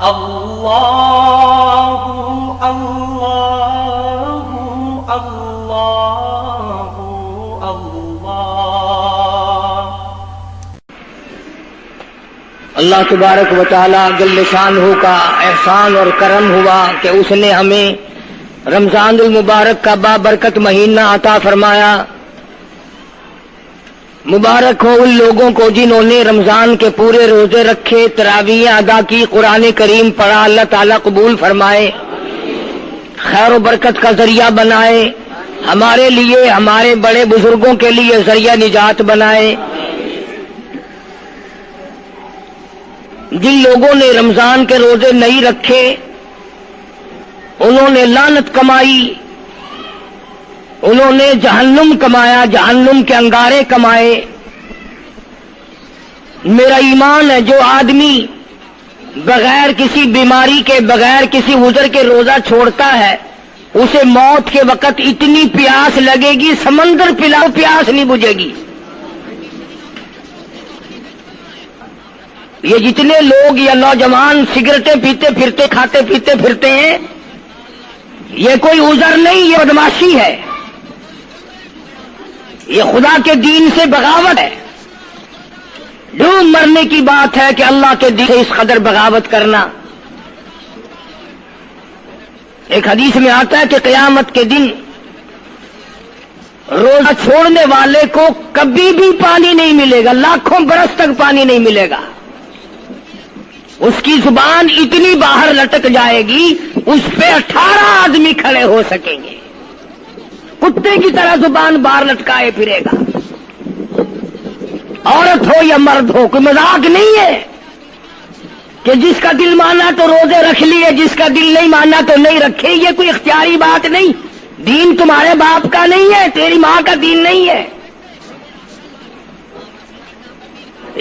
اللہ اللہ اللہ اللہ تبارک و تعالی جل شانہ کا احسان اور کرم ہوا کہ اس نے ہمیں رمضان المبارک کا بابرکت مہینہ عطا فرمایا۔ مبارک ہو ان لوگوں کو جنہوں نے رمضان کے پورے روزے رکھے، تراویح ادا کی، قرآن کریم پڑھا، اللہ تعالیٰ قبول فرمائے، خیر و برکت کا ذریعہ بنائے، ہمارے لیے، ہمارے بڑے بزرگوں کے لیے ذریعہ نجات بنائے۔ جن لوگوں نے رمضان کے روزے نہیں رکھے انہوں نے لعنت کمائی، انہوں نے جہنم کمایا، جہنم کے انگارے کمائے۔ میرا ایمان ہے جو آدمی بغیر کسی بیماری کے، بغیر کسی عذر کے روزہ چھوڑتا ہے، اسے موت کے وقت اتنی پیاس لگے گی، سمندر پلاؤ پیاس نہیں بجھے گی۔ یہ جتنے لوگ یا نوجوان سگریٹیں پیتے پھرتے، کھاتے پیتے پھرتے ہیں، یہ کوئی عذر نہیں، یہ بدماشی ہے، یہ خدا کے دین سے بغاوت ہے۔ ڈوب مرنے کی بات ہے کہ اللہ کے دین سے اس قدر بغاوت کرنا۔ ایک حدیث میں آتا ہے کہ قیامت کے دن روزہ چھوڑنے والے کو کبھی بھی پانی نہیں ملے گا، لاکھوں برس تک پانی نہیں ملے گا۔ اس کی زبان اتنی باہر لٹک جائے گی، اس پہ 18 آدمی کھڑے ہو سکیں گے، کتے کی طرح زبان باہر لٹکائے پھرے گا۔ عورت ہو یا مرد ہو، کوئی مذاق نہیں ہے کہ جس کا دل مانا تو روزے رکھ لیے، جس کا دل نہیں مانا تو نہیں رکھے۔ یہ کوئی اختیاری بات نہیں، دین تمہارے باپ کا نہیں ہے، تیری ماں کا دین نہیں ہے،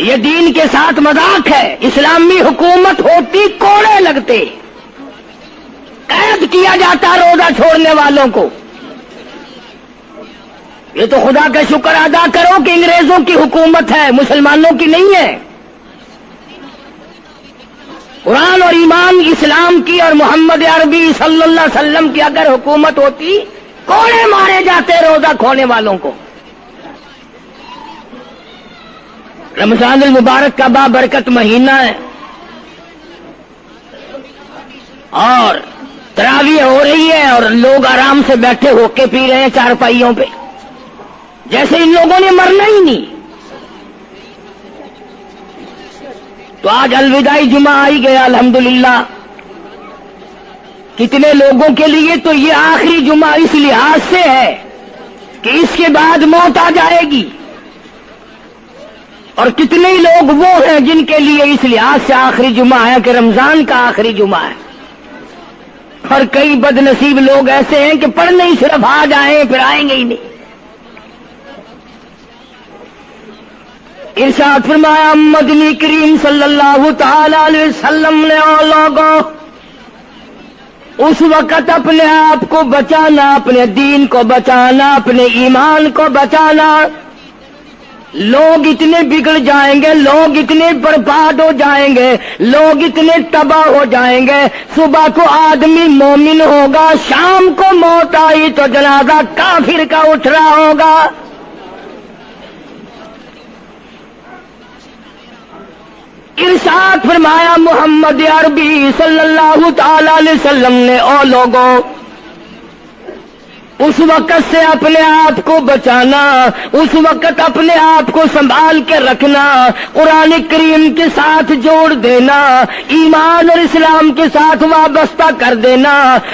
یہ دین کے ساتھ مذاق ہے۔ اسلامی حکومت ہوتی کوڑے لگتے، قید کیا جاتا روزہ چھوڑنے والوں کو۔ یہ تو خدا کا شکر ادا کرو کہ انگریزوں کی حکومت ہے، مسلمانوں کی نہیں ہے۔ قرآن اور ایمان اسلام کی اور محمد عربی صلی اللہ علیہ وسلم کی اگر حکومت ہوتی، کوڑے مارے جاتے روزہ کھونے والوں کو۔ رمضان المبارک کا بابرکت مہینہ ہے اور تراویح ہو رہی ہے اور لوگ آرام سے بیٹھے ہو کے پی رہے ہیں چارپائیوں پہ، جیسے ان لوگوں نے مرنا ہی نہیں۔ تو آج الوداعی جمعہ آئی گیا الحمدللہ۔ کتنے لوگوں کے لیے تو یہ آخری جمعہ اس لحاظ سے ہے کہ اس کے بعد موت آ جائے گی، اور کتنے لوگ وہ ہیں جن کے لیے اس لحاظ سے آخری جمعہ ہے کہ رمضان کا آخری جمعہ ہے۔ اور کئی بد نصیب لوگ ایسے ہیں کہ پڑھنے ہی صرف آ جائیں پھر آئیں گے ہی نہیں۔ ارشاد فرمایا مدنی کریم صلی اللہ تعالی علیہ وسلم نے لوگوں اس وقت اپنے آپ کو بچانا، اپنے دین کو بچانا، اپنے ایمان کو بچانا۔ لوگ اتنے بگڑ جائیں گے، لوگ اتنے برباد ہو جائیں گے، لوگ اتنے تباہ ہو جائیں گے۔ صبح کو آدمی مومن ہوگا، شام کو موت آئی تو جنازہ کافر کا اٹھ رہا ہوگا۔ ارشاد فرمایا محمد عربی صلی اللہ تعالی علیہ وسلم نے، او لوگوں اس وقت سے اپنے آپ کو بچانا، اس وقت اپنے آپ کو سنبھال کے رکھنا، قرآن کریم کے ساتھ جوڑ دینا، ایمان اور اسلام کے ساتھ وابستہ کر دینا۔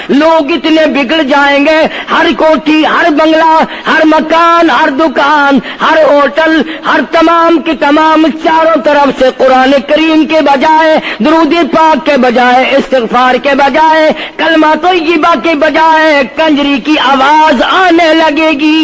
لوگ اتنے بگڑ جائیں گے، ہر کوٹھی، ہر بنگلہ، ہر مکان، ہر دکان، ہر ہوٹل، ہر تمام کے تمام چاروں طرف سے قرآن کریم کے بجائے، درود پاک کے بجائے، استغفار کے بجائے، کلمہ طیبہ کے بجائے کنجری کی آواز آنے لگے گی۔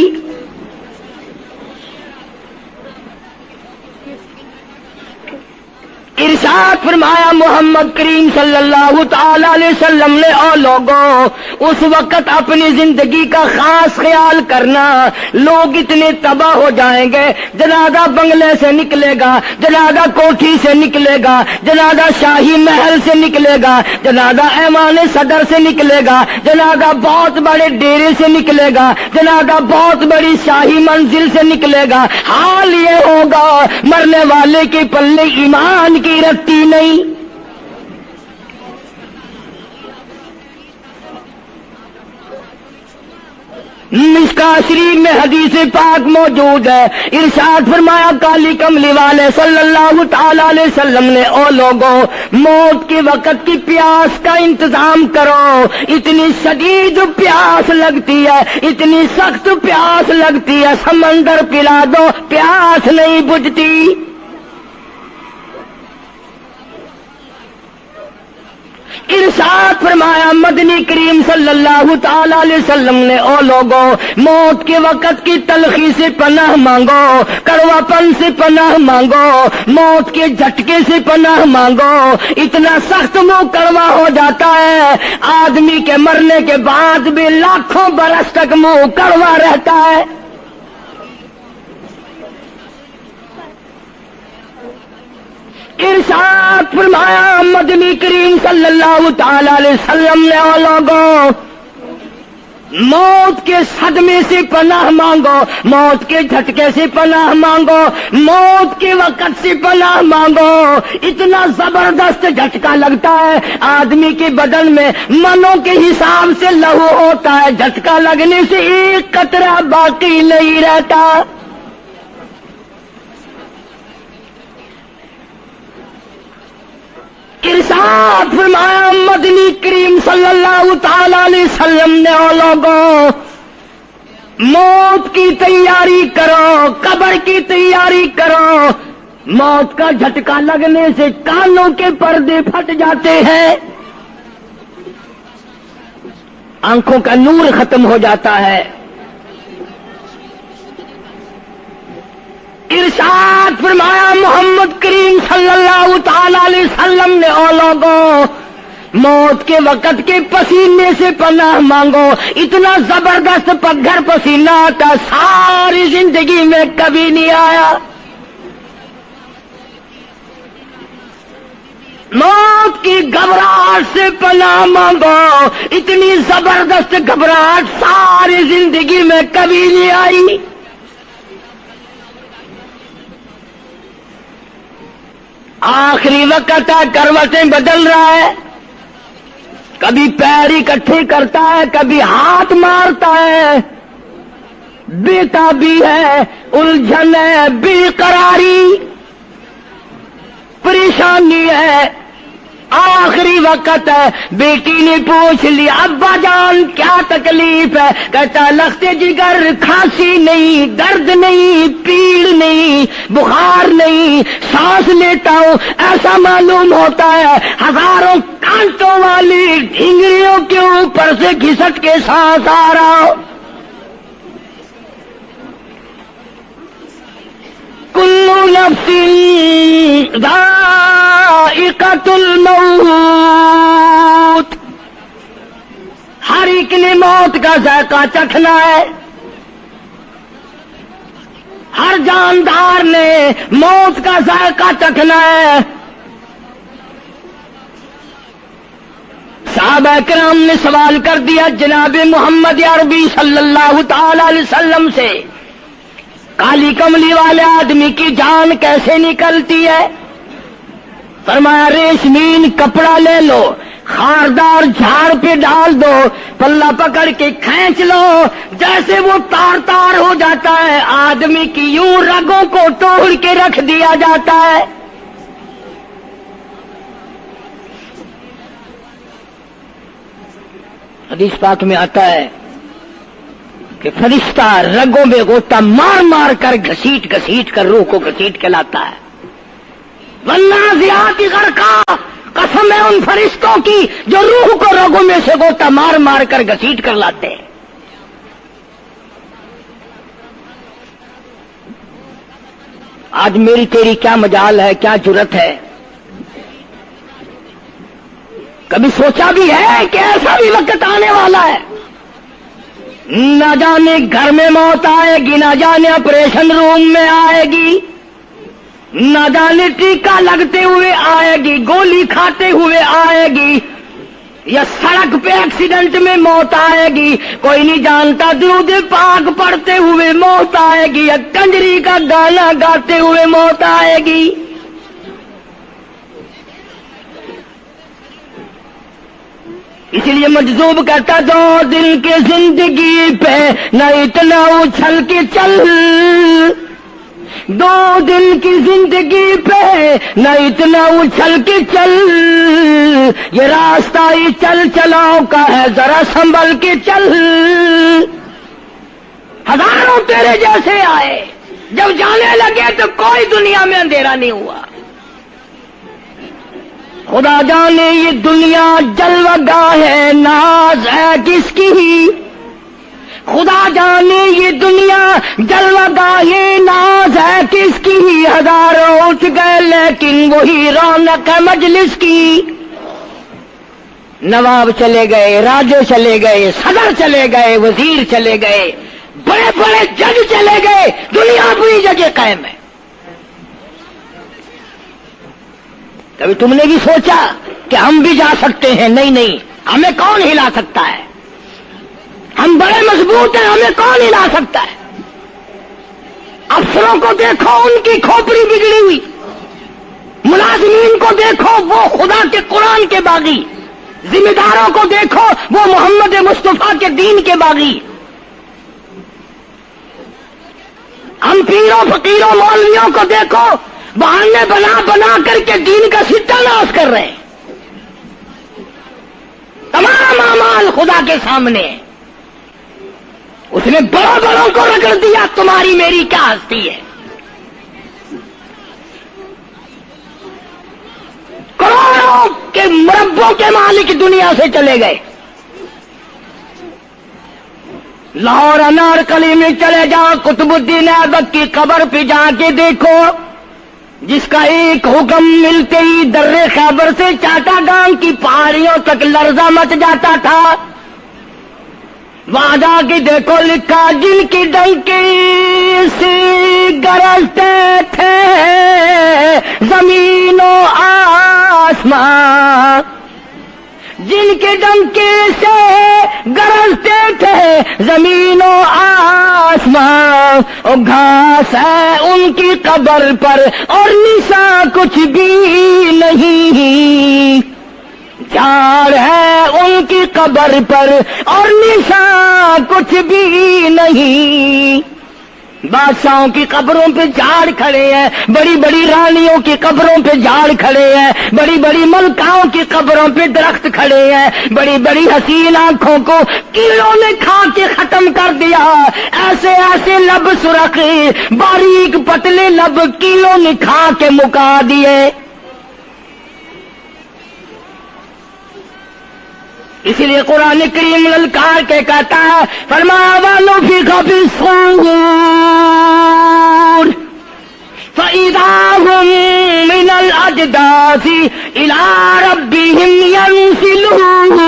ارشاد فرمایا محمد کریم صلی اللہ تعالی علیہ وسلم نے، او لوگوں اس وقت اپنی زندگی کا خاص خیال کرنا، لوگ اتنے تباہ ہو جائیں گے، جنازہ بنگلے سے نکلے گا، جنازہ کوٹھی سے نکلے گا، جنازہ شاہی محل سے نکلے گا، جنازہ ایوان صدر سے نکلے گا، جنازہ بہت بڑے ڈیرے سے نکلے گا، جنازہ بہت بڑی شاہی منزل سے نکلے گا، حال یہ ہوگا مرنے والے کے پلے ایمان کی رتی نہیں۔ مشکا شریف میں حدیث پاک موجود ہے، ارشاد فرمایا کالی کملی والے صلی اللہ تعالی علیہ وسلم نے، او لوگوں موت کے وقت کی پیاس کا انتظام کرو، اتنی شدید پیاس لگتی ہے، اتنی سخت پیاس لگتی ہے، سمندر پلا دو پیاس نہیں بجھتی۔ ارشاد فرمایا مدنی کریم صلی اللہ تعالی علیہ وسلم نے، او لوگوں موت کے وقت کی تلخی سے پناہ مانگو، کڑوا پن سے پناہ مانگو، موت کے جھٹکے سے پناہ مانگو، اتنا سخت منہ کڑوا ہو جاتا ہے، آدمی کے مرنے کے بعد بھی لاکھوں برس تک منہ کڑوا رہتا ہے۔ ارشاد فرمایا مدنی کریم صلی اللہ تعالی علیہ وسلم نے، او لوگوں موت کے صدمے سے پناہ مانگو، موت کے جھٹکے سے پناہ مانگو، موت کے وقت سے پناہ مانگو، اتنا زبردست جھٹکا لگتا ہے، آدمی کے بدن میں منوں کے حساب سے لہو ہوتا ہے، جھٹکا لگنے سے ایک قطرہ باقی نہیں رہتا۔ ارشاد فرمایا مدنی کریم صلی اللہ تعالی علیہ وسلم نے، او لوگوں موت کی تیاری کرو، قبر کی تیاری کرو، موت کا جھٹکا لگنے سے کانوں کے پردے پھٹ جاتے ہیں، آنکھوں کا نور ختم ہو جاتا ہے۔ ارشاد فرمایا محمد کریم صلی اللہ تعالی علیہ وسلم نے، او لوگوں موت کے وقت کے پسینے سے پناہ مانگو، اتنا زبردست پگھر پسینہ آتا ساری زندگی میں کبھی نہیں آیا۔ موت کی گھبراہٹ سے پناہ مانگو، اتنی زبردست گھبراہٹ ساری زندگی میں کبھی نہیں آئی۔ آخری وقت ہے، کروٹیں بدل رہا ہے، کبھی پیر اکٹھے کرتا ہے، کبھی ہاتھ مارتا ہے، بیٹا بھی ہے، الجھن ہے، بے قراری، پریشانی ہے، آخری وقت ہے۔ بیٹی نے پوچھ لیا ابا جان کیا تکلیف ہے؟ کہتا لخت جگر، کھانسی نہیں، درد نہیں، پیڑ نہیں، بخار نہیں، سانس لیتا ہوں ایسا معلوم ہوتا ہے ہزاروں کانٹوں والی ڈھنگریوں کے اوپر سے گھسٹ کے سانس آ رہا ہو۔ کل نفس ذائقۃ الموت، ہر ایک نے موت کا ذائقہ چکھنا ہے، ہر جاندار نے موت کا ذائقہ چکھنا ہے۔ صحابہ کرام نے سوال کر دیا جناب محمد عربی صلی اللہ تعالی علیہ وسلم سے، کالی کملی والے آدمی کی جان کیسے نکلتی ہے؟ فرمایا ریشمین کپڑا لے لو، خاردار جھاڑ پہ ڈال دو، پلہ پکڑ کے کھینچ لو، جیسے وہ تار تار ہو جاتا ہے آدمی کی یوں رگوں کو توڑ کے رکھ دیا جاتا ہے۔ حدیث پاک میں آتا ہے کہ فرشتہ رگوں میں غوطہ مار مار کر گھسیٹ گھسیٹ کر روح کو گھسیٹ کے لاتا ہے۔ والنازعات غرقا، قسم ہے ان فرشتوں کی جو روح کو رگوں میں سے غوطہ مار مار کر گھسیٹ کر لاتے ہیں۔ آج میری تیری کیا مجال ہے، کیا جرت ہے کبھی سوچا بھی ہے کہ ایسا بھی وقت آنے والا ہے؟ نہ جانے گھر میں موت آئے گی، نہ جانے آپریشن روم میں آئے گی، نہ جانے ٹیکا لگتے ہوئے آئے گی، گولی کھاتے ہوئے آئے گی، یا سڑک پہ ایکسیڈنٹ میں موت آئے گی، کوئی نہیں جانتا۔ درود پاک پڑھتے ہوئے موت آئے گی، یا کنجری کا گانا گاتے ہوئے موت آئے گی۔ اس لیے مجذوب کہتا 2 دن کی زندگی پہ نہ اتنا اچھل کے چل، 2 دن کی زندگی پہ نہ اتنا اچھل کے چل، یہ راستہ ہی چل چلاؤ کا ہے، ذرا سنبھل کے چل۔ ہزاروں تیرے جیسے آئے، جب جانے لگے تو کوئی دنیا میں اندھیرا نہیں ہوا۔ خدا جانے یہ دنیا جلوہ گاہ ہے، ناز ہے کس کی؟ خدا جانے یہ دنیا جلوہ گاہ ہے، ناز ہے کس کی؟ ہزاروں اٹھ گئے لیکن وہی رونق ہے مجلس کی۔ نواب چلے گئے، راجے چلے گئے، صدر چلے گئے، وزیر چلے گئے، بڑے بڑے جج چلے گئے، دنیا اپنی جگہ قائم ہے۔ کبھی تم نے بھی سوچا کہ ہم بھی جا سکتے ہیں؟ نہیں نہیں، ہمیں کون ہلا سکتا ہے؟ ہم بڑے مضبوط ہیں، ہمیں کون ہلا سکتا ہے؟ افسروں کو دیکھو، ان کی کھوپڑی بگڑی ہوئی، ملازمین کو دیکھو وہ خدا کے قرآن کے باغی، ذمہ داروں کو دیکھو وہ محمد مصطفیٰ کے دین کے باغی۔ ہم پیروں فقیروں مولویوں کو دیکھو، بہانے بنا بنا کر کے دین کا ستہ ناش کر رہے ہیں۔ تمام اعمال خدا کے سامنے، اس نے بڑوں بڑوں کو رگڑ دیا، تمہاری میری کیا ہستی ہے؟ کروڑوں کے مربوں کے مالک دنیا سے چلے گئے۔ لاہور انارکلی میں چلے جاؤ، قطب الدین ایبک کی قبر پہ جا کے دیکھو، جس کا ایک حکم ملتے ہی در خیبر سے چاٹا گام کی پہاڑیوں تک لرزہ مچ جاتا تھا۔ وہاں جا کے دیکھو لکھا، جن کی ڈنکی سے گرجتے تھے زمین و آسمان، جن کے ڈنکی سے گرجتے تھے زمین و آسمان، اور گھاس ہے ان کی قبر پر اور نشان کچھ بھی نہیں، جھاڑ ہے ان کی قبر پر اور نشان کچھ بھی نہیں۔ بادشاہوں کی قبروں پہ جھاڑ کھڑے ہیں، بڑی بڑی رانیوں کی قبروں پہ جھاڑ کھڑے ہیں، بڑی بڑی ملکاؤں کی قبروں پہ درخت کھڑے ہیں، بڑی بڑی حسین آنکھوں کو کیڑوں نے کھا کے ختم کر دیا، ایسے ایسے لب سرخ باریک پتلے لب کیڑوں نے کھا کے مکا دیے۔ اسی لیے قرآن کریم للکار کے کہتا ہے، فرمایا وَنُفِخَ فِي الصُّورِ فَإِذَا هُم مِّنَ الْأَجْدَاثِ إِلَىٰ رَبِّهِمْ يَنسِلُونَ۔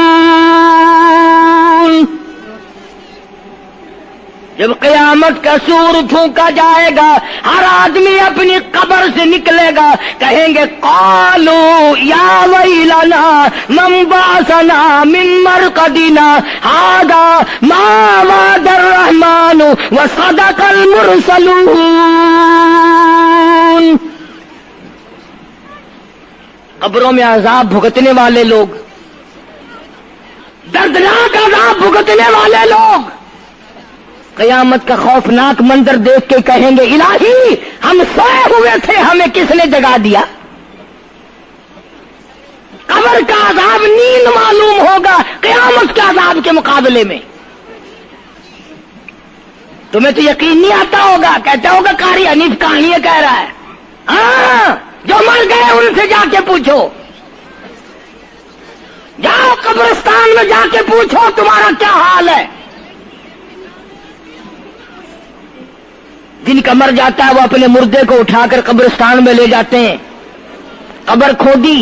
جب قیامت کا سور پھونکا جائے گا، ہر آدمی اپنی قبر سے نکلے گا، کہیں گے قالوا یا ویلنا من بعثنا من مرقدنا هذا ما وعد الرحمن وصدق المرسلون۔ قبروں میں عذاب بھگتنے والے لوگ، دردناک عذاب بھگتنے والے لوگ قیامت کا خوفناک منظر دیکھ کے کہیں گے الہی ہم سوئے ہوئے تھے، ہمیں کس نے جگا دیا؟ قبر کا عذاب نیند معلوم ہوگا قیامت کے عذاب کے مقابلے میں۔ تمہیں تو یقین نہیں آتا ہوگا، کہتا ہوگا قاری حنیف کہانیاں کہہ رہا ہے۔ ہاں، جو مر گئے ان سے جا کے پوچھو، جاؤ قبرستان میں جا کے پوچھو تمہارا کیا حال ہے۔ جن کا مر جاتا ہے وہ اپنے مردے کو اٹھا کر قبرستان میں لے جاتے ہیں، قبر کھودی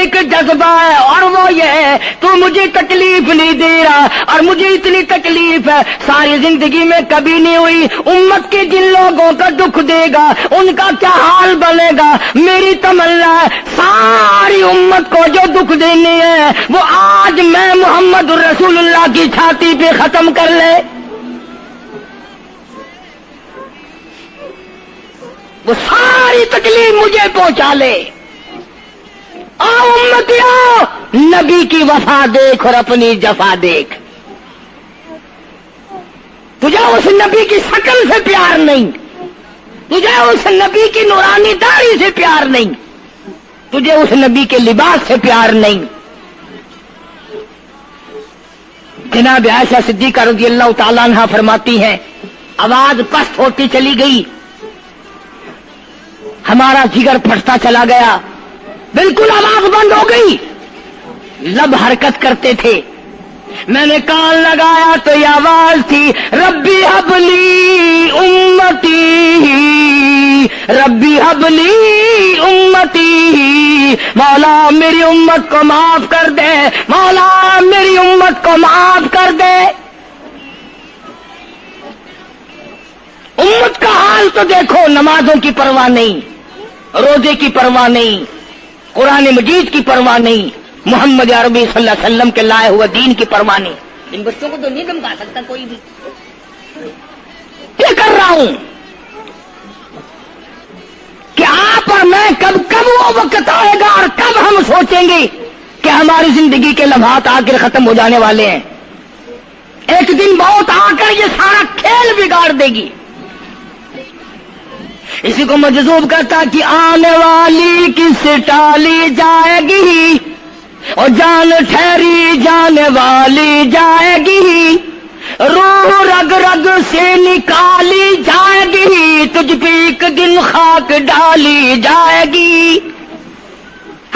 ایک جذبہ ہے اور وہ یہ ہے تو مجھے تکلیف نہیں دے رہا اور مجھے اتنی تکلیف ہے ساری زندگی میں کبھی نہیں ہوئی. امت کے جن لوگوں کا دکھ دے گا ان کا کیا حال بنے گا. میری تمنا ہے ساری امت کو جو دکھ دینے ہیں وہ آج میں محمد رسول اللہ کی چھاتی پہ ختم کر لے. وہ ساری تکلیف مجھے پہنچا لے. آؤ امتیوں نبی کی وفا دیکھ اور اپنی جفا دیکھ. تجھے اس نبی کی شکل سے پیار نہیں, تجھے اس نبی کی نورانی داڑھی سے پیار نہیں, تجھے اس نبی کے لباس سے پیار نہیں. جناب عائشہ صدیقہ رضی اللہ تعالیٰ عنہا فرماتی ہیں آواز پست ہوتی چلی گئی, ہمارا جگر پھٹتا چلا گیا, بالکل آواز بند ہو گئی, لب حرکت کرتے تھے. میں نے کان لگایا تو یہ آواز تھی ربی حبلی امتی, ربی حبلی امتی, مولا میری امت کو معاف کر دے, مولا میری امت کو معاف کر دے. امت کا حال تو دیکھو, نمازوں کی پرواہ نہیں, روزے کی پرواہ نہیں, قرآن مجید کی پرواہ نہیں, محمد عربی صلی اللہ علیہ وسلم کے لائے ہوئے دین کی پرواہ نہیں. ان بچوں کو تو نہیں دمکا سکتا کوئی بھی. کیا کر رہا ہوں کہ آپ اور میں کب وہ وقت آئے گا اور کب ہم سوچیں گے کہ ہماری زندگی کے لمحات آخر ختم ہو جانے والے ہیں. ایک دن بہت آ کر یہ سارا کھیل بگاڑ دے گی. اسی کو مجذوب کرتا کہ آنے والی کس ٹالی جائے گی اور جان ٹھہری جانے والی جائے گی, روح رگ رگ سے نکالی جائے گی, تجھ پہ ایک دن خاک ڈالی جائے گی.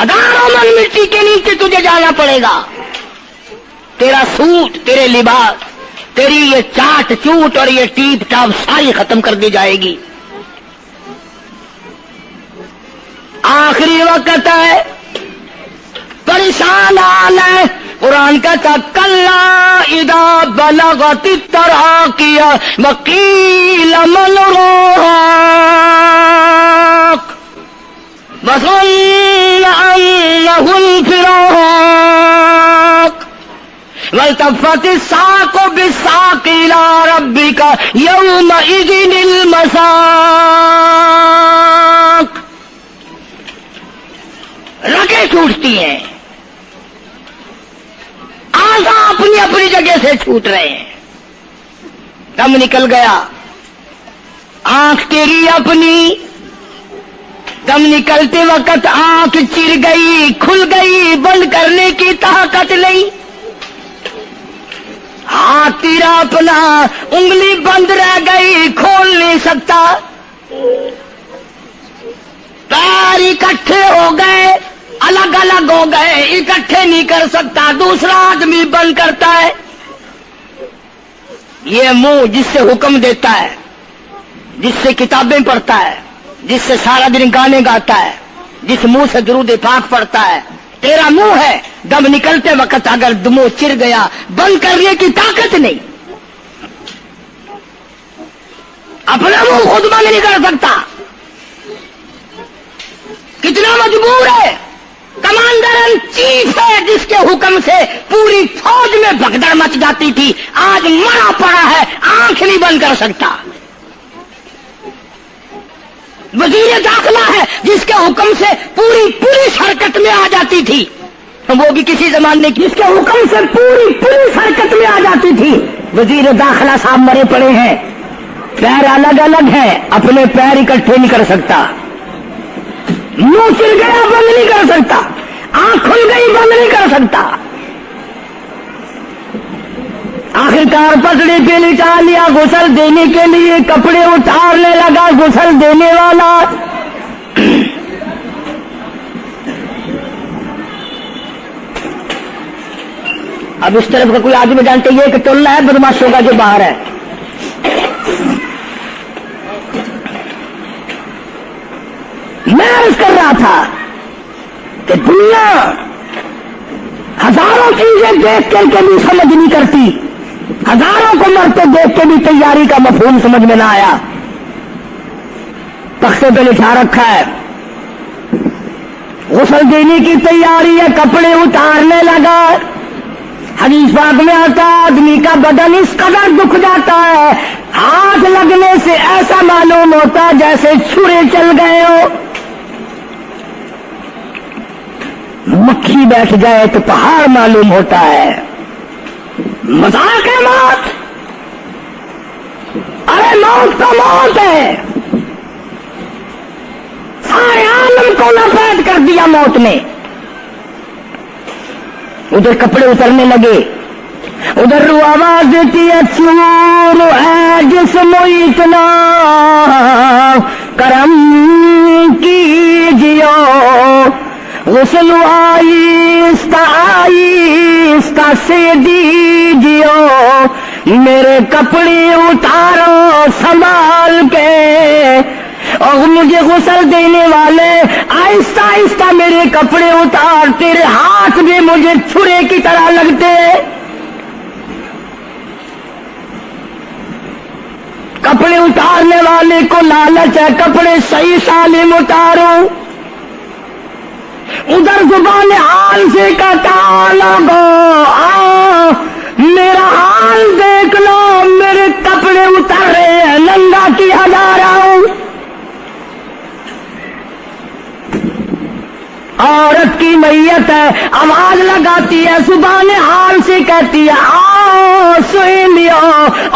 ہزاروں من مٹی کے نیچے تجھے جانا پڑے گا. تیرا سوٹ, تیرے لباس, تیری یہ چاٹ چوٹ اور یہ ٹیپ ٹاپ ساری ختم کر دی جائے گی. آخری وقت ہے, پریشان حال ہے. قرآن کہتا کلا اذا بلغت التراقی وقیل من راق وظن انه الفراق والتفت الساق بالساق الى ربك يومئذ المساق. رگیں چھوٹتی ہیں, آزا اپنی اپنی جگہ سے چھوٹ رہے ہیں. دم نکل گیا, آنکھ تیری اپنی, دم نکلتے وقت آنکھ چر گئی, کھل گئی, بند کرنے کی طاقت نہیں. ہاتھ تیرا اپنا, انگلی بند رہ گئی, کھول نہیں سکتا. پیر اکٹھے ہو گئے, الگ الگ ہو گئے, اکٹھے نہیں کر سکتا, دوسرا آدمی بند کرتا ہے. یہ منہ جس سے حکم دیتا ہے, جس سے کتابیں پڑھتا ہے, جس سے سارا دن گانے گاتا ہے, جس منہ سے درود پاک پڑھتا ہے, تیرا منہ ہے. دم نکلتے وقت اگر منہ چر گیا, بند کرنے کی طاقت نہیں. اپنا منہ خود بند نہیں کر سکتا. کتنا مجبور ہے. کمانڈر ان چیف ہے جس کے حکم سے پوری فوج میں بھگدڑ مچ جاتی تھی, آج مرا پڑا ہے, آنکھ نہیں بند کر سکتا. وزیر داخلہ ہے جس کے حکم سے پوری پولیس حرکت میں آ جاتی تھی, وہ بھی کسی زمانے کی, جس کے حکم سے پوری پولیس حرکت میں آ جاتی تھی. وزیر داخلہ صاحب مرے پڑے ہیں, پیر الگ الگ ہیں, اپنے پیر اکٹھے نہیں کر سکتا. منہ چل گیا, بند نہیں کر سکتا. آنکھ کھل گئی, بند نہیں کر سکتا. آخرکار پسڑی پہ لٹا لیا, غسل دینے کے لیے کپڑے اتارنے لگا غسل دینے والا. اب اس طرف کا کوئی آدمی جانتے یہ کہ ٹولہ ہے بدماشوں کا جو باہر ہے. میں عرض کر رہا تھا کہ دنیا ہزاروں چیزیں دیکھ کر کے بھی سمجھ نہیں کرتی، ہزاروں کو مرتے دیکھ کے بھی تیاری کا مفہوم سمجھ میں نہ آیا. تختے پہ لکھا رکھا ہے غسل دینے کی تیاری ہے، کپڑے اتارنے لگا. حدیث پاک میں آتا ہے آدمی کا بدن اس قدر دکھ جاتا ہے، ہاتھ لگنے سے ایسا معلوم ہوتا ہے جیسے چھرے چل گئے ہو. مکھی بیٹھ جائے تو پہاڑ معلوم ہوتا ہے. مذاق ہے موت، ارے موت تو موت ہے. سارے عالم کو لپیٹ کر دیا موت نے. ادھر کپڑے اترنے لگے، ادھر رو آواز دیتی ہے چور ہے جسم اتنا کرم کیجیو، غسل آہستہ آہستہ سے دیجیو، میرے کپڑے اتارو سنبھال کے. اور مجھے غسل دینے والے آہستہ آہستہ میرے کپڑے اتار، تیرے ہاتھ بھی مجھے چھرے کی طرح لگتے. کپڑے اتارنے والے کو لالچ ہے کپڑے صحیح سالم اتارو. ادھر زبان حال سے کہتا لوگو میرا حال دیکھ لو، میرے کپڑے اتر رہے ہیں، ننگا کیا جا رہا ہوں. عورت کی میت ہے، آواز لگاتی ہے، زبان حال سے کہتی ہے آؤ سہیلیو،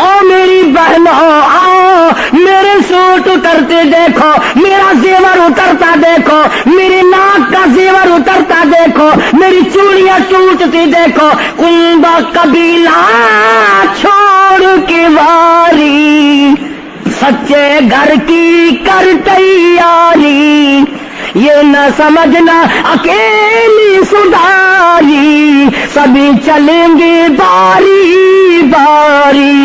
او میری بہنوں آؤ، میرے سوٹ اترتے دیکھو، میرا زیور اترتا دیکھو، میری ناک کا زیور اترتا دیکھو، میری چوڑیاں ٹوٹتی دیکھو. کنبا قبیلہ چھوڑ کے واری، سچے گھر کی کر تیاری، یہ نہ سمجھنا اکیلی سدھاری، سبھی چلیں گے باری باری.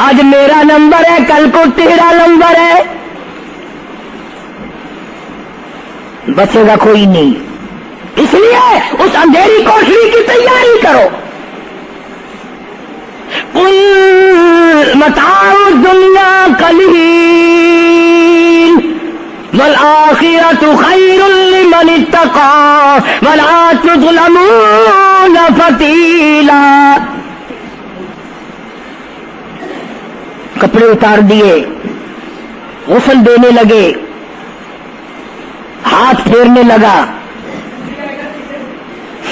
آج میرا نمبر ہے، کل کو تیرا نمبر ہے، بچے گا کوئی نہیں. اس لیے اس اندھیری کوٹری کی تیاری کرو. متاع الدنیا قلیل والآخرۃ خیر لمن اتقى ولا تظلمون فتیلا. کپڑے اتار دیے، غسل دینے لگے، ہاتھ پھیرنے لگا.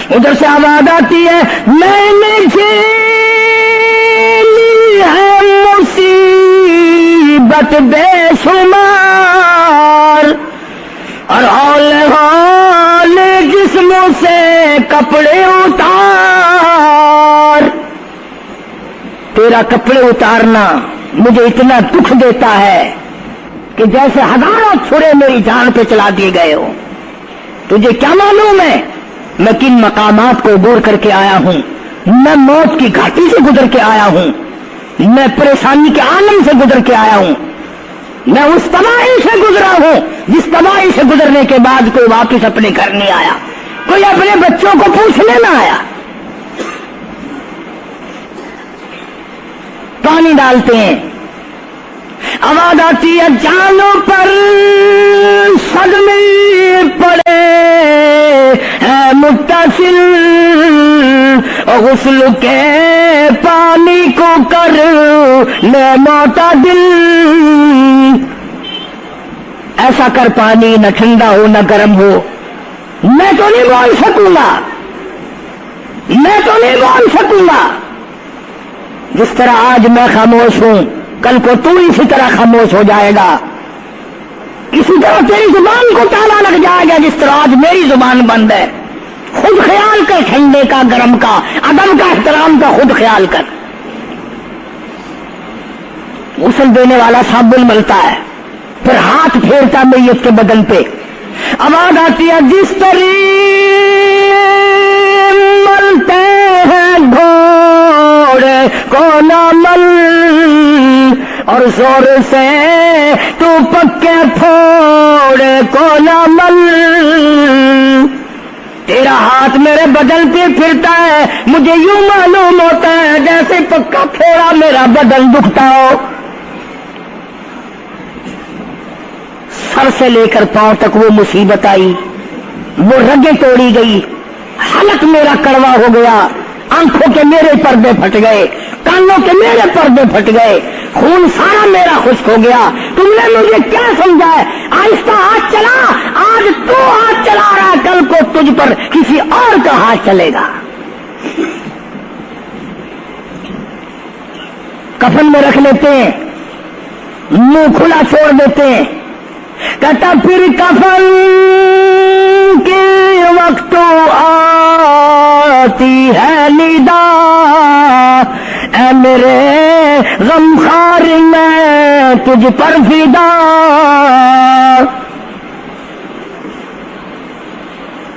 ادھر سے آواز آتی ہے میں نے جھیلی ہے مصیبت بے شمار، اور ہولے جسموں سے کپڑے اتار. تیرا کپڑے اتارنا مجھے اتنا دکھ دیتا ہے کہ جیسے ہزاروں چھرے میری جان پہ چلا دیے گئے ہو. تجھے کیا معلوم ہے میں کن مقامات کو عبور کر کے آیا ہوں؟ میں موت کی گھاٹی سے گزر کے آیا ہوں، میں پریشانی کے عالم سے گزر کے آیا ہوں، میں اس تباہی سے گزرا ہوں جس تباہی سے گزرنے کے بعد کوئی واپس اپنے گھر نہیں آیا، کوئی اپنے بچوں کو پوچھنے نہ آیا. پانی ڈالتے ہیں، آواز آتی ہے جانوں پر صدمے پڑے ہے متصل، غسل کے پانی کو کر لے معتدل. ایسا کر پانی نہ ٹھنڈا ہو نہ گرم ہو. میں تو نہیں بول سکوں گا، میں تو نہیں بول سکوں گا. جس طرح آج میں خاموش ہوں کل کو تو اسی طرح خاموش ہو جائے گا. اسی طرح تیری زبان کو تالا لگ جائے گا جس طرح آج میری زبان بند ہے. خود خیال کر، ٹھنڈے کا، گرم کا، ادب کا، احترام کا خود خیال کر. غسل دینے والا صابن ملتا ہے، پھر ہاتھ پھیرتا میت کے بدن پہ. آواز آتی ہے جس طرح ملتے ہیں گھوڑے کو نہ مل، اور زور سے تو پکے پھوڑے کو نہ مل. تیرا ہاتھ میرے بدن پہ پھرتا ہے، مجھے یوں معلوم ہوتا ہے جیسے پکا پھوڑا میرا بدن دکھتا ہو. سر سے لے کر پاؤں تک وہ مصیبت آئی، وہ رگیں توڑی گئی، حلق میرا کڑوا ہو گیا، آنکھوں کے میرے پردے پھٹ گئے، کانوں کے میرے پردے پھٹ گئے، خون سارا میرا خشک ہو گیا. تم نے مجھے کیا سمجھا ہے؟ آہستہ ہاتھ چلا، آج تو ہاتھ چلا رہا، کل کو تجھ پر کسی اور کا ہاتھ چلے گا. کفن میں رکھ لیتے ہیں، منہ کھلا چھوڑ دیتے ہیں. کہتا پھر کفن کے وقت آتی ہے ندا، اے میرے غمخوار میں تجھ پر فدا.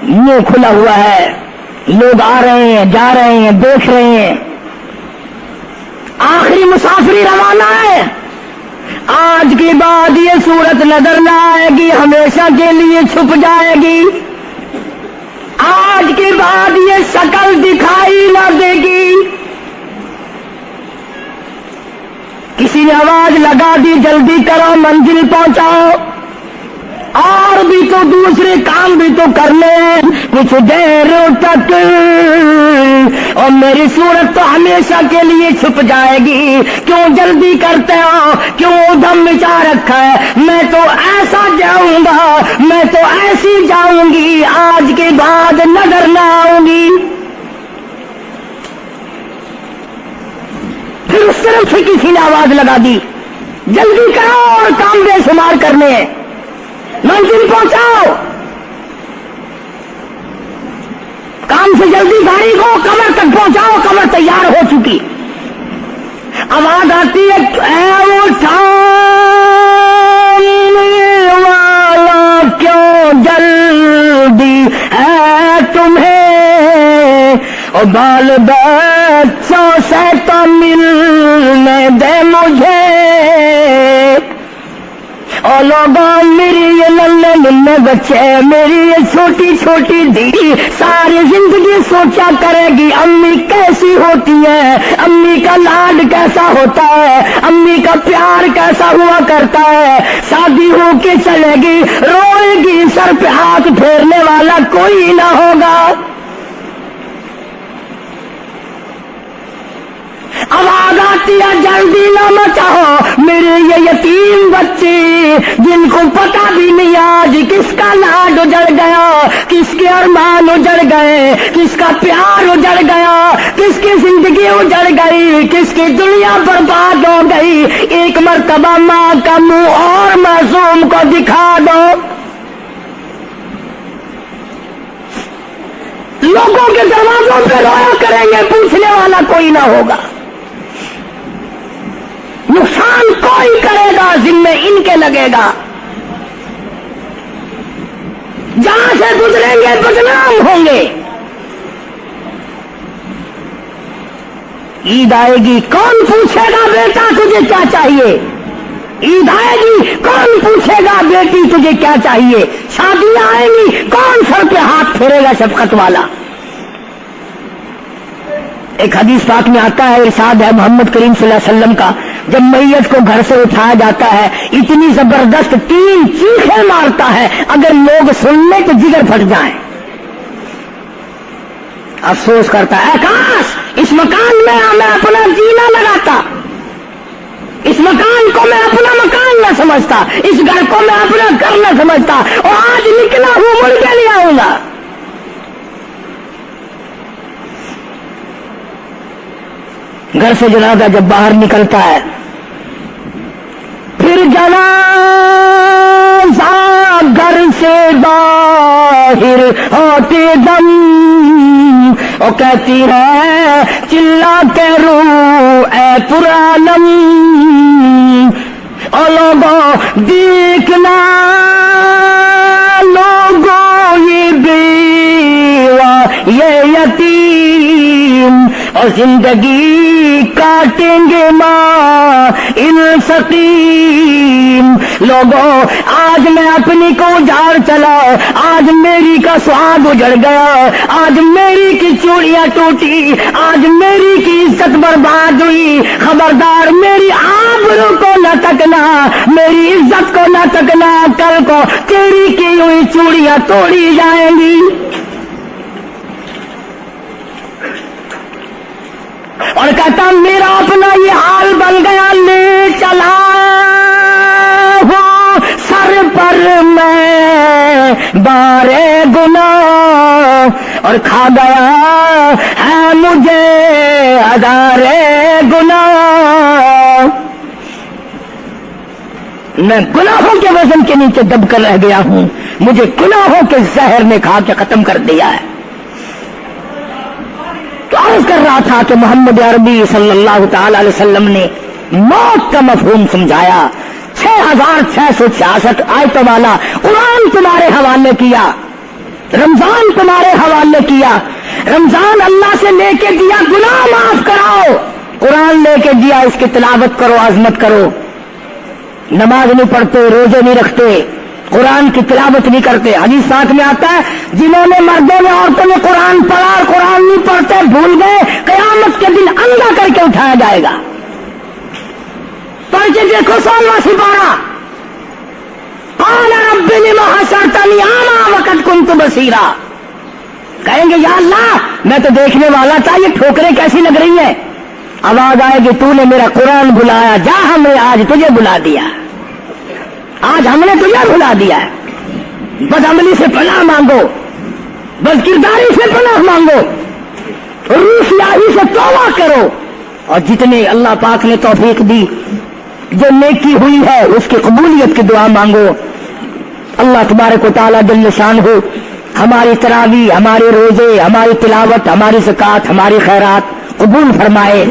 منہ کھلا ہوا ہے، لوگ آ رہے ہیں، جا رہے ہیں، دیکھ رہے ہیں. آخری مسافری روانہ ہے. آج کے بعد یہ صورت نظر نہ آئے گی، ہمیشہ کے لیے چھپ جائے گی. آج کے بعد یہ شکل دکھائی نہ دے گی. کسی نے آواز لگا دی، جلدی کرو، منزل پہنچاؤ. اور بھی تو دوسرے کام بھی تو کرنے ہیں کچھ دیر تک، اور میری صورت تو ہمیشہ کے لیے چھپ جائے گی. کیوں جلدی کرتے ہو؟ کیوں ادھم مچا رکھا ہے؟ میں تو ایسا جاؤں گا، میں تو ایسی جاؤں گی، آج کے بعد نظر نہ آؤں گی. پھر اس طرف سے کسی نے آواز لگا دی، جلدی کرو اور کام بے شمار کرنے ہیں، منزل پہنچاؤ. کام سے جلدی گاڑی کو کمر تک پہنچاؤ، کمر تیار ہو چکی. آواز آتی ہے، اے اٹھانے والا کیوں جلدی ہے تمہیں، اور بال بچوں سے تو ملنے دے مجھے. اور لوگوں میری یہ ننھے ننھے بچے، میری یہ چھوٹی چھوٹی دی ساری زندگی سوچا کرے گی امی کیسی ہوتی ہے، امی کا لاڈ کیسا ہوتا ہے، امی کا پیار کیسا ہوا کرتا ہے. شادی ہو کے چلے گی، روئے گی، سر پہ ہاتھ پھیرنے والا کوئی نہ ہوگا. آواز آتی ہے، جلدی نہ مچاؤ، میرے یہ یتیم بچے جن کو پتا بھی نہیں آج کس کا لاڈ اجڑ گیا، کس کے ارمان اجڑ گئے، کس کا پیار اجڑ گیا، کس کی زندگی اجڑ گئی، کس کی دنیا برباد ہو گئی. ایک مرتبہ ماں کا منہ اور معصوم کو دکھا دو. لوگوں کے دروازوں پہ رویا کریں گے، پوچھنے والا کوئی نہ ہوگا. نقصان کوئی کرے گا، ذمہ ان کے لگے گا. جہاں سے گزریں گے بدنام ہوں گے. عید آئے گی، کون پوچھے گا بیٹا تجھے کیا چاہیے؟ عید آئے گی، کون پوچھے گا بیٹی تجھے کیا چاہیے؟ شادیاں آئیں گی، کون سر پہ ہاتھ پھیرے گا شفقت والا؟ ایک حدیث پاک میں آتا ہے، ارشاد ہے محمد کریم صلی اللہ علیہ وسلم کا، جب میت کو گھر سے اٹھایا جاتا ہے اتنی زبردست 3 چیخیں مارتا ہے، اگر لوگ سن لیں تو جگر پھٹ جائیں. افسوس کرتا ہے، کاش اس مکان میں میں اپنا جینا لگاتا، اس مکان کو میں اپنا مکان نہ سمجھتا، اس گھر کو میں اپنا گھر نہ سمجھتا، اور آج نکلا ہوں مڑ کے لے آؤں گا. گھر سے جنازہ جب باہر نکلتا ہے، پھر جنازہ گھر سے باہر ہوتے دم، اور کہتی ہے چلا کے رو اے پرانم، اور لوگوں دیکھنا، لوگوں یہ بیوہ یہ یتیم، اور زندگی کاٹیں گے ماں سقیم لوگوں. آج میں اپنی کو اجاڑ چلا, آج میری کا سہاگ اجڑ گیا, آج میری کی چوڑیاں ٹوٹی, آج میری کی عزت برباد ہوئی. خبردار میری آبرو کو نہ تکنا, میری عزت کو نہ تکنا, کل کو تیری کی ہوئی چوڑیاں توڑی جائیں گی. اور کہتا میرا اپنا یہ حال بن گیا, لے چلا ہوں سر پر میں بارے گناہ, اور کھا گیا ہے مجھے ہزارے گناہ. میں گناہوں کے وزن کے نیچے دب کر رہ گیا ہوں, مجھے گناہوں کے زہر نے کھا کے ختم کر دیا ہے. تو عرض کر رہا تھا کہ محمد عربی صلی اللہ تعالی علیہ وسلم نے موت کا مفہوم سمجھایا. 6666 آیتوں والا قرآن تمہارے حوالے کیا, رمضان تمہارے حوالے کیا. رمضان اللہ سے لے کے دیا گناہ معاف کراؤ, قرآن لے کے دیا اس کی تلاوت کرو, عظمت کرو. نماز نہیں پڑھتے, روزے نہیں رکھتے, قرآن کی تلاوت نہیں کرتے. حدیث ساتھ میں آتا ہے جنہوں نے مردوں نے عورتوں نے قرآن پڑھا اور قرآن نہیں پڑھتے, بھول گئے, قیامت کے دن اندھا کر کے اٹھایا جائے گا. پڑھ کے دیکھو 16واں سپارہ, قال رب لما حشرتنی اعمی وقد كنت بصیرا. کہیں گے یا اللہ میں تو دیکھنے والا تھا, یہ ٹھوکریں کیسی لگ رہی ہیں. آواز آئے گی تو نے میرا قرآن بلایا, جا ہم نے آج تجھے بلا دیا, آج ہم نے تجھے بلا دیا ہے. بدعملی سے پناہ مانگو, بد کرداری سے پناہ مانگو, روسیاہی سے توبہ کرو, اور جتنے اللہ پاک نے توفیق دی جو نیکی ہوئی ہے اس کی قبولیت کی دعا مانگو. اللہ تبارک و تعالیٰ جل شانہ ہماری تراویح, ہمارے روزے, ہماری تلاوت, ہماری زکوٰۃ, ہماری خیرات قبول فرمائے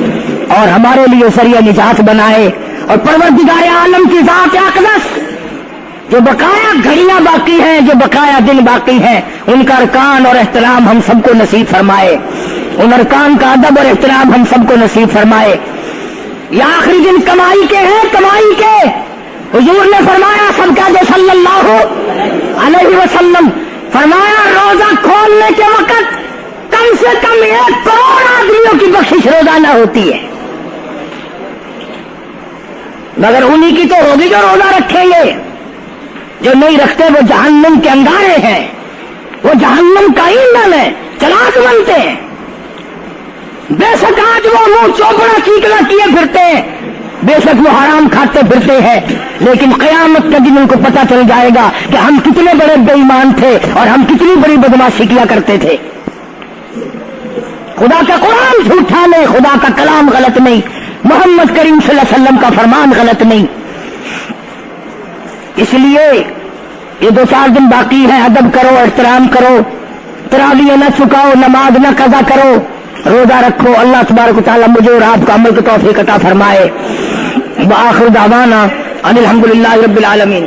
اور ہمارے لیے ذریعہ نجات بنائے. اور پروردگار عالم کی ذات اقدس جو بقایا گھڑیاں باقی ہیں, جو بقایا دن باقی ہیں, ان کا ارکان اور احترام ہم سب کو نصیب فرمائے. ان ارکان کا ادب اور احترام ہم سب کو نصیب فرمائے. یہ آخری دن کمائی کے ہیں, کمائی کے. حضور نے فرمایا سب کا جو صلی اللہ علیہ وسلم فرمایا روزہ کھولنے کے وقت کم سے کم 1 کروڑ آدمیوں کی بخشش روزانہ ہوتی ہے, مگر انہی کی تو ہوگی جو روزہ رکھیں گے. جو نہیں رکھتے وہ جہنم کے انگارے ہیں, وہ جہنم کا ایندھن ہے, چراغ بنتے ہیں. بے شک آج وہ منہ چوپڑا چیکنا کیے پھرتے ہیں, بے شک وہ حرام کھاتے پھرتے ہیں, لیکن قیامت کے دن ان کو پتہ چل جائے گا کہ ہم کتنے بڑے بے ایمان تھے اور ہم کتنی بڑی بدماشی کیا کرتے تھے. خدا کا قرآن جھوٹا نہیں, خدا کا کلام غلط نہیں, محمد کریم صلی اللہ علیہ وسلم کا فرمان غلط نہیں. اس لیے یہ 2-4 دن باقی ہے, ادب کرو, احترام کرو, تراویح نہ چکاؤ, نماز نہ قضا کرو, روزہ رکھو. اللہ تبارک و تعالیٰ مجھے اور آپ کا عمل کی توفیق عطا فرمائے. وآخر دعوانا ان الحمدللہ رب العالمین.